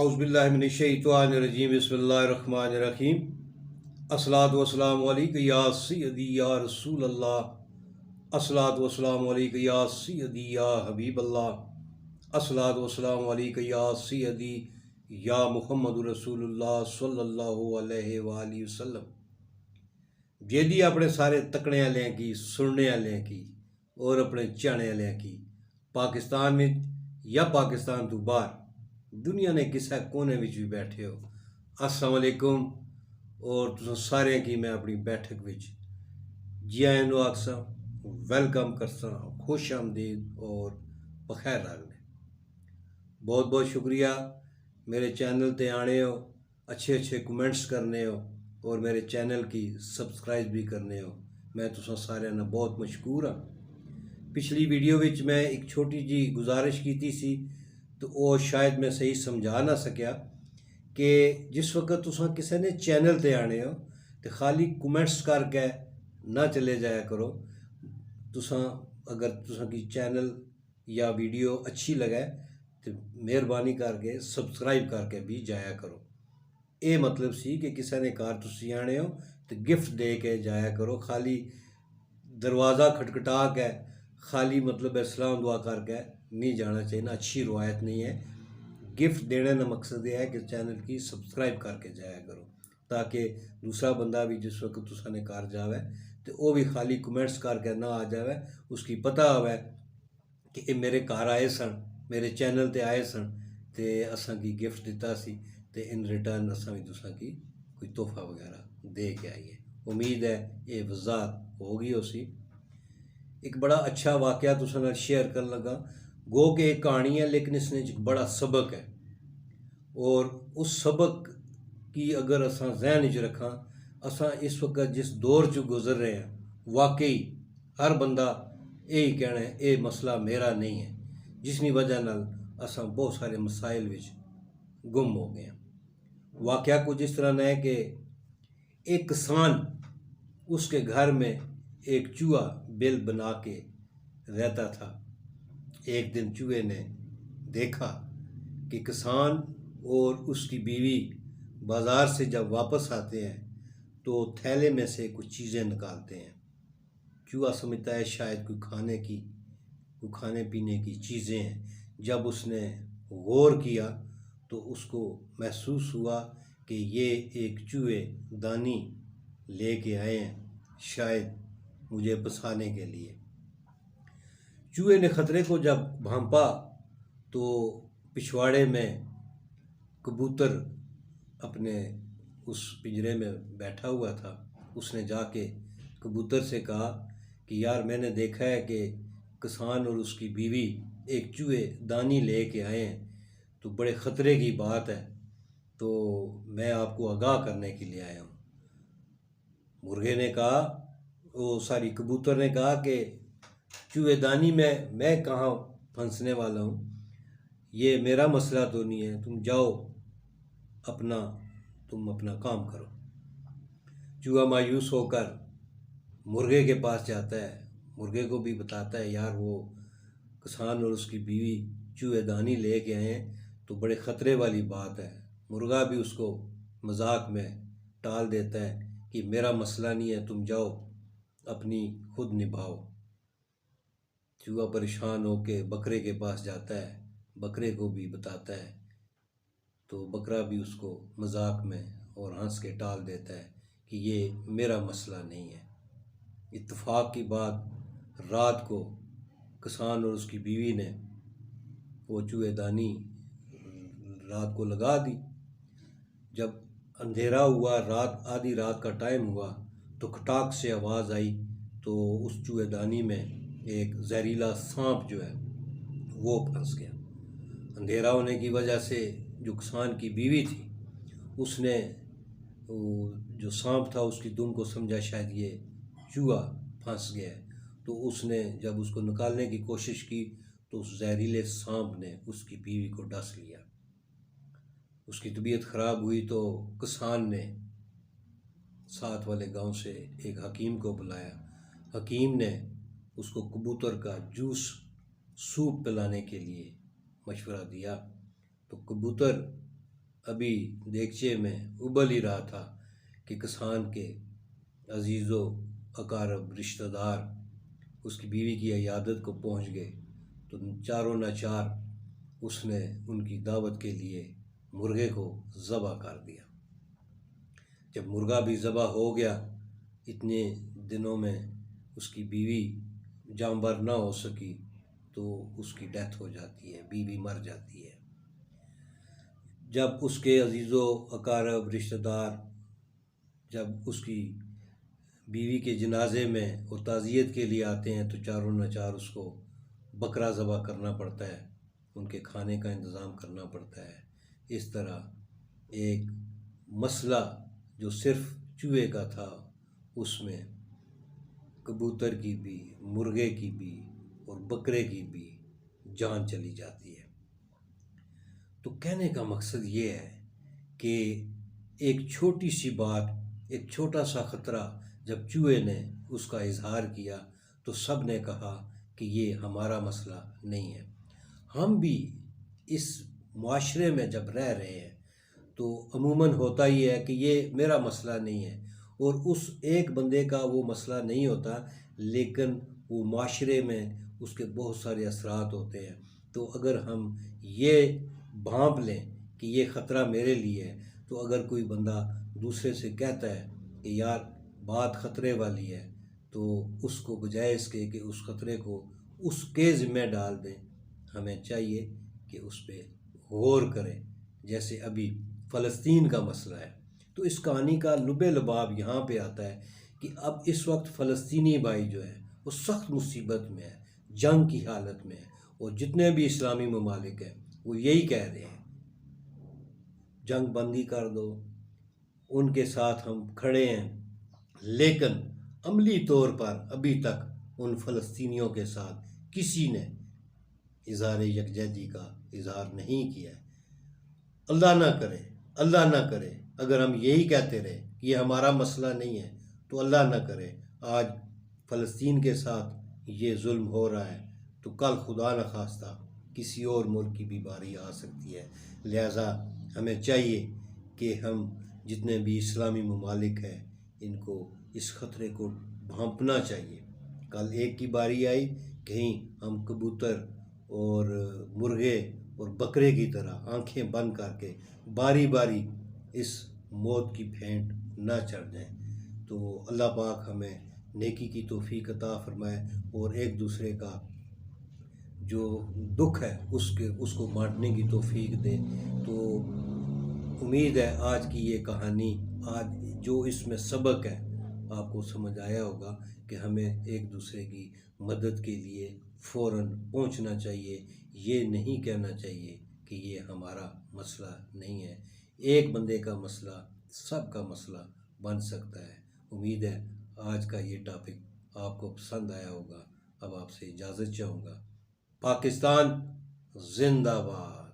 औज़ुबिल्लाहि मिनश्शैतानिर्रजीम बिस्मिल्लाहिर्रहमानिर्रहीम। अस्सलातु वस्सलामु अलैका या सय्यदी या रसूल अल्लाह। अस्सलातु वस्सलामु अलैका या सय्यदी या हबीब अल्लाह। अस्सलातु वस्सलामु अलैका या सय्यदी या मुहम्मदुर रसूलुल्लाह सल्लल्लाहु अलैहि वालैहि वसल्लम। जेदी अपने सारे तकने वालें की, सुनने वालें की और अपने चाहने वालें की पाकिस्तान में या पाकिस्तान तो बाहर दुनिया ने किसा कोने विच भी बैठे हो, अस्सलाम वालेकुम। और तुम सारे की मैं अपनी बैठक विच जी आए नो आखसा, वेलकम करसा, खुश आमदीद और बखैर रखने। बहुत बहुत शुक्रिया मेरे चैनल ते आने हो, अच्छे अच्छे कमेंट्स करने हो और मेरे चैनल की सब्सक्राइब भी करने हो। मैं तुसां सारिਆਂ ਨਾਲ बहुत मशकूर हाँ। पिछली वीडियो विच मैं एक छोटी जी गुजारिश की सी तो वो शायद मैं सही समझा ना सकिया कि जिस वक्त तुसां किसी ने चैनल ते आने हो तो खाली कमेंट्स करके ना चले जाया करो। तुसां अगर तुसां की चैनल या वीडियो अच्छी लगे तो मेहरबानी करके सब्सक्राइब करके भी जाया करो। ये मतलब सी कि किसी ने कार तुसी आने हो तो गिफ्ट दे के जाया करो। खाली दरवाज़ा खटखटा के खाली मतलब सलाम दुआ करके नहीं जाना चाहिए ना, अच्छी रवायत नहीं है। गिफ्ट देने का मकसद ये है कि चैनल की सब्सक्राइब करके जाया करो ताकि दूसरा बंदा भी जिस वक्त तुसाने कार जावे तो वो भी खाली कमेंट्स करके ना आ जावे, उसकी पता होवे कि ये मेरे घर आए सन, मेरे चैनल ते आए सन तो असा की गिफ्ट दिता सी ते इन रिटर्न असा भी तुसा की कोई तोहफा वगैरह दे के आइए। उम्मीद है ये वजाहत होगी। उसी एक बड़ा अच्छा वाक़या तुसां नाल शेयर कर लगा। गो के एक कहानी है लेकिन इसने एक बड़ा सबक है और उस सबक की अगर असा जहन च रखा, असा इस वक्त जिस दौर च गुजर रहे हैं वाकई हर बंदा यही कहना है ये मसला मेरा नहीं है, जिसकी वजह नाल असा बहुत सारे मसाइल विच गुम हो गए हैं। वाक़या कुछ इस तरह है कि एक किसान, उसके घर में एक चूहा बिल बना के रहता था। एक दिन चूहे ने देखा कि किसान और उसकी बीवी बाज़ार से जब वापस आते हैं तो थैले में से कुछ चीज़ें निकालते हैं। चूहा समझता है शायद कोई खाने पीने की चीज़ें हैं। जब उसने गौर किया तो उसको महसूस हुआ कि ये एक चूहे दानी लेके आए हैं, शायद मुझे फंसाने के लिए। चूहे ने ख़तरे को जब भांपा तो पिछवाड़े में कबूतर अपने उस पिंजरे में बैठा हुआ था। उसने जाके कबूतर से कहा कि यार मैंने देखा है कि किसान और उसकी बीवी एक चूहे दानी ले के आए हैं, तो बड़े ख़तरे की बात है, तो मैं आपको आगाह करने के लिए आया हूँ। मुर्गे ने कहा, कबूतर ने कहा कि चूहेदानी में मैं कहाँ फंसने वाला हूँ, ये मेरा मसला तो नहीं है, तुम जाओ तुम अपना काम करो। चूहा मायूस होकर मुर्गे के पास जाता है, मुर्गे को भी बताता है यार वो किसान और उसकी बीवी चूहेदानी ले के आए हैं तो बड़े ख़तरे वाली बात है। मुर्गा भी उसको मजाक में टाल देता है कि मेरा मसला नहीं है, तुम जाओ अपनी खुद निभाओ। चूहा परेशान होकर बकरे के पास जाता है, बकरे को भी बताता है तो बकरा भी उसको मजाक में और हंस के टाल देता है कि ये मेरा मसला नहीं है। इत्तेफाक की बात, रात को किसान और उसकी बीवी ने वो चूहेदानी रात को लगा दी। जब अंधेरा हुआ, आधी रात का टाइम हुआ तो खटाक से आवाज़ आई तो उस चूहेदानी में एक जहरीला सांप जो है वो फंस गया। अंधेरा होने की वजह से जो किसान की बीवी थी उसने जो सांप था उसकी दुम को समझा शायद ये चूहा फंस गया है, तो उसने जब उसको निकालने की कोशिश की तो उस जहरीले सांप ने उसकी बीवी को डस लिया। उसकी तबीयत ख़राब हुई तो किसान ने साथ वाले गांव से एक हकीम को बुलाया। हकीम ने उसको कबूतर का सूप पिलाने के लिए मशवरा दिया। तो कबूतर ابھی دیگچے میں ابل ہی رہا تھا کہ کسان کے عزیز و اقارب رشتہ دار اس کی بیوی کی عیادت کو پہنچ گئے تو چاروں ناچار اس نے ان کی دعوت کے لیے مرغے کو ذبح کر دیا۔ جب مرغا بھی ذبح ہو گیا، اتنے دنوں میں اس کی بیوی جانبر نہ ہو سکی تو اس کی ڈیتھ ہو جاتی ہے، بیوی مر جاتی ہے۔ جب اس کے عزیز و اقارب رشتہ دار جب اس کی بیوی کے جنازے میں اور تعزیت کے لیے آتے ہیں تو چاروں ناچار اس کو بکرا ذبح کرنا پڑتا ہے، ان کے کھانے کا انتظام کرنا پڑتا ہے۔ اس طرح ایک مسئلہ جو صرف چوہے کا تھا، اس میں کبوتر کی بھی، مرغے کی بھی اور بکرے کی بھی جان چلی جاتی ہے۔ تو کہنے کا مقصد یہ ہے کہ ایک چھوٹی سی بات، ایک چھوٹا سا خطرہ جب چوہے نے اس کا اظہار کیا تو سب نے کہا کہ یہ ہمارا مسئلہ نہیں ہے۔ ہم بھی اس معاشرے میں جب رہ رہے ہیں تو عموماً ہوتا ہی ہے کہ یہ میرا مسئلہ نہیں ہے، اور اس ایک بندے کا وہ مسئلہ نہیں ہوتا، لیکن وہ معاشرے میں اس کے بہت سارے اثرات ہوتے ہیں۔ تو اگر ہم یہ بھانپ لیں کہ یہ خطرہ میرے لیے ہے، تو اگر کوئی بندہ دوسرے سے کہتا ہے کہ یار بات خطرے والی ہے، تو اس کو بجائے اس کے کہ اس خطرے کو اس کے ذمہ ڈال دیں، ہمیں چاہیے کہ اس پہ غور کریں۔ جیسے ابھی فلسطین کا مسئلہ ہے، تو اس کہانی کا لب لباب یہاں پہ آتا ہے کہ اب اس وقت فلسطینی بھائی جو ہے وہ سخت مصیبت میں ہے، جنگ کی حالت میں ہے، اور جتنے بھی اسلامی ممالک ہیں وہ یہی کہہ رہے ہیں جنگ بندی کر دو، ان کے ساتھ ہم کھڑے ہیں، لیکن عملی طور پر ابھی تک ان فلسطینیوں کے ساتھ کسی نے اظہار یکجہتی کا اظہار نہیں کیا ہے۔ اللہ نہ کرے اگر ہم یہی کہتے رہے کہ یہ ہمارا مسئلہ نہیں ہے، تو اللہ نہ کرے آج فلسطین کے ساتھ یہ ظلم ہو رہا ہے تو کل خدا نخواستہ کسی اور ملک کی بھی باری آ سکتی ہے۔ لہٰذا ہمیں چاہیے کہ ہم جتنے بھی اسلامی ممالک ہیں ان کو اس خطرے کو بھانپنا چاہیے۔ کل ایک کی باری آئی، کہیں ہم کبوتر اور مرغے اور بکرے کی طرح آنکھیں بند کر کے باری باری اس موت کی پھینٹ نہ چڑھ جائیں۔ تو اللہ پاک ہمیں نیکی کی توفیق عطا فرمائے اور ایک دوسرے کا جو دکھ ہے اس کو بانٹنے کی توفیق دے۔ تو امید ہے آج کی یہ کہانی، آج جو اس میں سبق ہے، آپ کو سمجھ آیا ہوگا کہ ہمیں ایک دوسرے کی مدد کے لیے فوراً پہنچنا چاہیے، یہ نہیں کہنا چاہیے کہ یہ ہمارا مسئلہ نہیں ہے۔ ایک بندے کا مسئلہ سب کا مسئلہ بن سکتا ہے۔ امید ہے آج کا یہ ٹاپک آپ کو پسند آیا ہوگا۔ اب آپ سے اجازت چاہوں گا۔ پاکستان زندہ باد۔